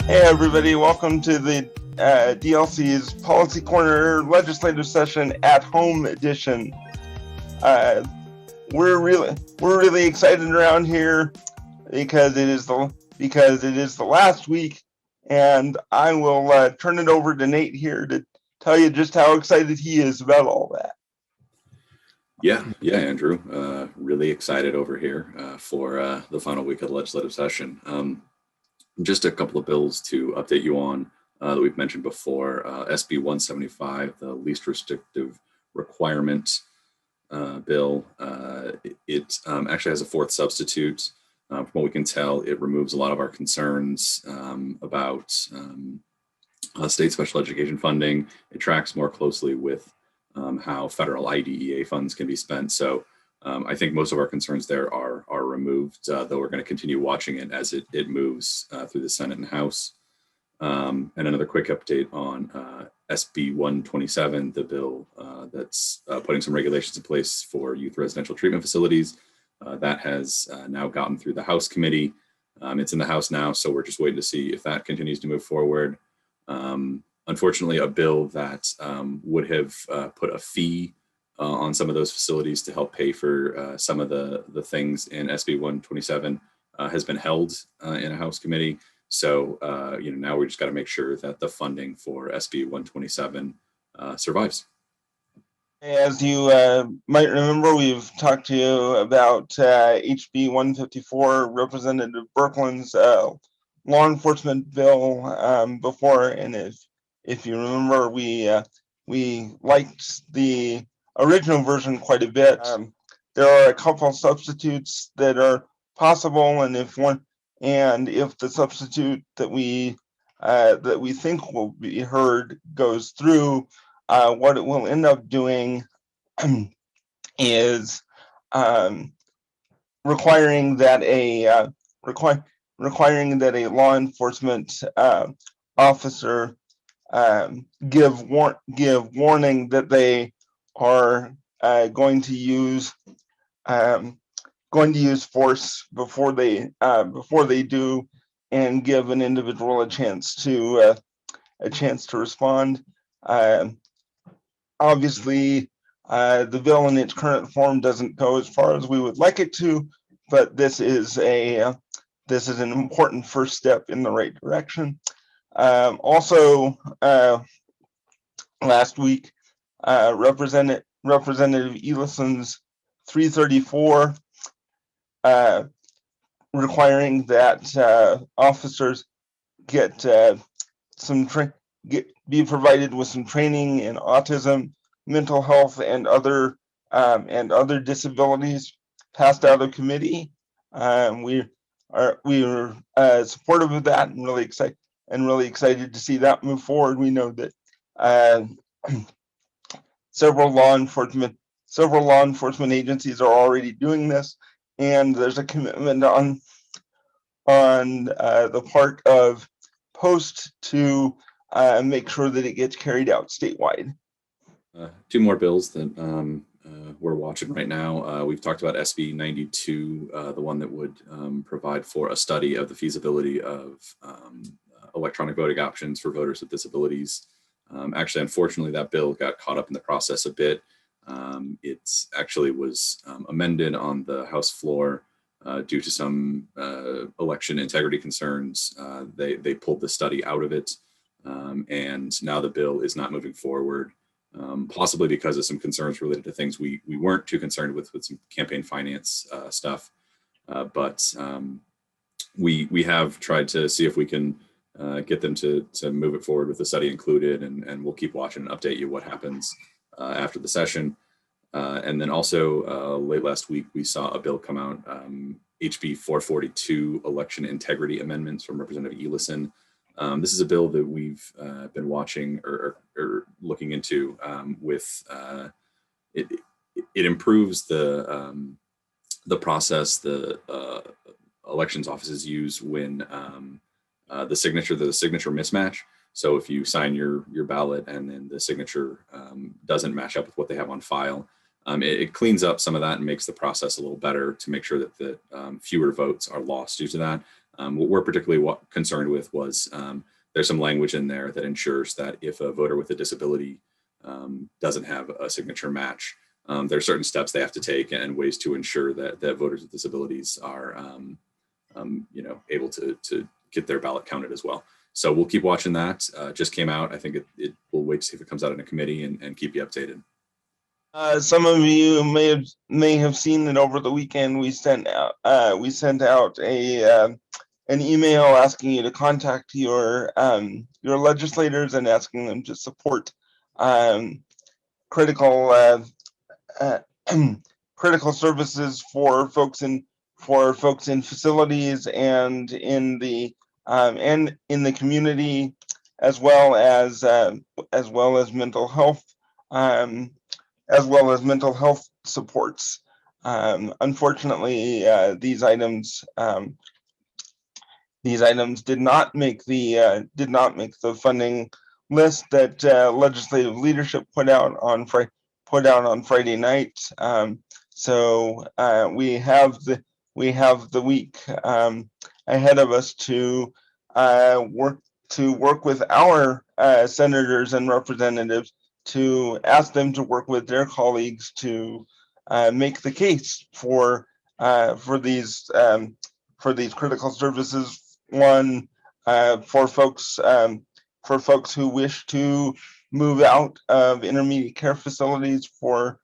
Hey everybody, welcome to the DLC's Policy Corner Legislative Session at Home edition. We're really excited around here because it is the last week, and I will turn it over to Nate here to tell you just how excited he is about all that. Yeah, Andrew. Really excited over here for the final week of the legislative session. Just a couple of bills to update you on that we've mentioned before. SB 175, the least restrictive requirement bill. It actually has a fourth substitute. From what we can tell, it removes a lot of our concerns about state special education funding. It tracks more closely with how federal IDEA funds can be spent. So I think most of our concerns there are removed, though we're going to continue watching it as it moves through the Senate and House. And another quick update on SB 127, the bill that's putting some regulations in place for youth residential treatment facilities. That has now gotten through the House committee. It's in the House now, so we're just waiting to see if that continues to move forward. Unfortunately, a bill that would have put a fee on some of those facilities to help pay for some of the things in SB 127 has been held in a House committee. So, now we just got to make sure that the funding for SB 127 survives. As you might remember, we've talked to you about HB 154, Representative Birkeland's law enforcement bill before, and if you remember, we liked the original version quite a bit. There are a couple substitutes that are possible, and if the substitute that we think will be heard goes through, what it will end up doing is requiring that a law enforcement officer give warning that they are going to use force before they do, and give an individual a chance to respond. Obviously, the bill in its current form doesn't go as far as we would like it to, but this is an important first step in the right direction. Also, last week, Representative Elison's 334 requiring that officers be provided with some training in autism, mental health, and other disabilities passed out of committee. We were supportive of that and really excited to see that move forward. We know that several law enforcement agencies are already doing this, and there's a commitment on the part of Post to make sure that it gets carried out statewide. Two more bills that we're watching right now. We've talked about SB 92, the one that would provide for a study of the feasibility of electronic voting options for voters with disabilities. Actually, unfortunately, that bill got caught up in the process a bit. It actually was amended on the House floor due to some election integrity concerns. They pulled the study out of it, and now the bill is not moving forward, possibly because of some concerns related to things we weren't too concerned with some campaign finance stuff. But we have tried to see if we can get them to move it forward with the study included, and we'll keep watching and update you what happens after the session. And then also late last week, we saw a bill come out, HB 442, election integrity amendments from Representative Elison. This is a bill that we've been watching or looking into. It improves the process the elections offices use when the signature mismatch. So if you sign your ballot and then the signature doesn't match up with what they have on file, it cleans up some of that and makes the process a little better to make sure that fewer votes are lost due to that. What we're particularly concerned with was there's some language in there that ensures that if a voter with a disability doesn't have a signature match, there are certain steps they have to take and ways to ensure that voters with disabilities are able to get their ballot counted as well. So we'll keep watching that. Just came out. I think we'll wait to see if it comes out in a committee and keep you updated. Some of you may have seen that over the weekend we sent out an email asking you to contact your legislators and asking them to support critical critical services for folks in facilities and in the community, as well as mental health. As well as mental health supports. Unfortunately, these items did not make the funding list that legislative leadership put out on Friday night. So we have the week ahead of us to work with our senators and representatives to ask them to work with their colleagues to make the case for these critical services. One, for folks who wish to move out of intermediate care facilities, for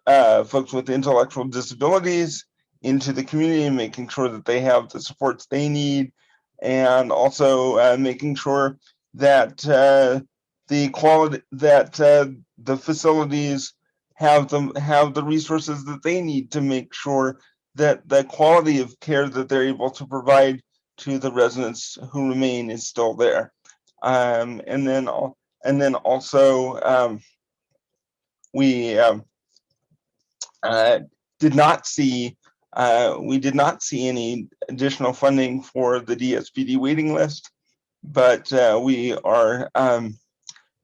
folks with intellectual disabilities into the community, making sure that they have the supports they need, and also making sure that the quality that the facilities have the resources that they need to make sure that the quality of care that they're able to provide to the residents who remain is still there. And then also we did not see any additional funding for the DSPD waiting list, but we are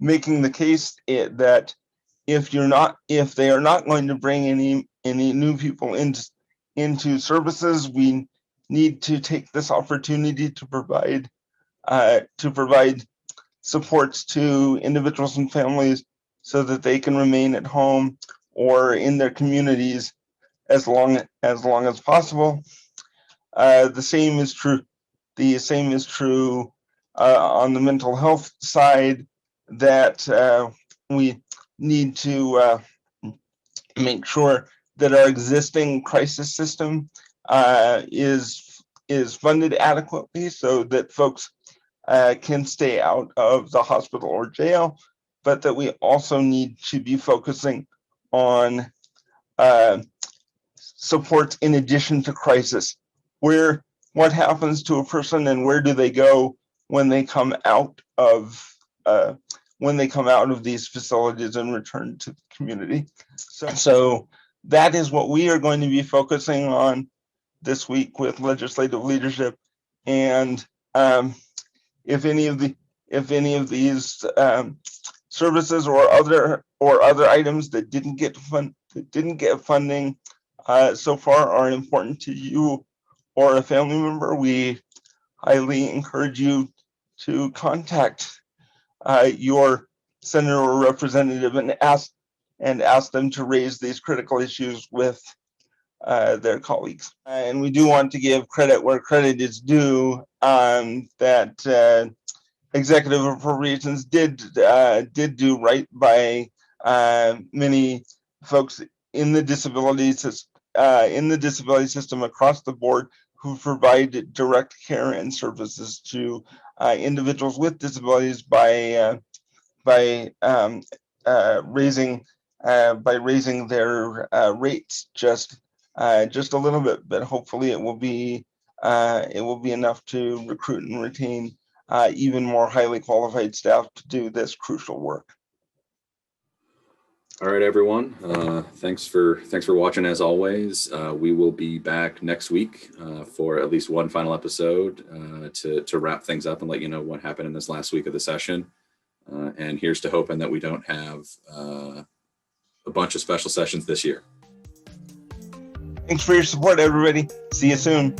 making the case that if they are not going to bring any new people into services, we need to take this opportunity to provide supports to individuals and families so that they can remain at home or in their communities as long as possible. The same is true on the mental health side, that we need to make sure that our existing crisis system is funded adequately so that folks can stay out of the hospital or jail, but that we also need to be focusing on supports in addition to crisis. What happens to a person and where do they go when they come out of these facilities and return to the community? So that is what we are going to be focusing on this week with legislative leadership. And if any of these services or other items that didn't get funding so far are important to you or a family member, we highly encourage you to contact your senator or representative and ask them to raise these critical issues with their colleagues. And we do want to give credit where credit is due, that executive appropriations did do right by many folks in the disability system across the board who provide direct care and services to individuals with disabilities by raising their rates just a little bit, but hopefully it will be enough to recruit and retain even more highly qualified staff to do this crucial work. All right, everyone. Thanks for watching. As always, we will be back next week for at least one final episode to wrap things up and let you know what happened in this last week of the session. And here's to hoping that we don't have a bunch of special sessions this year. Thanks for your support, everybody. See you soon.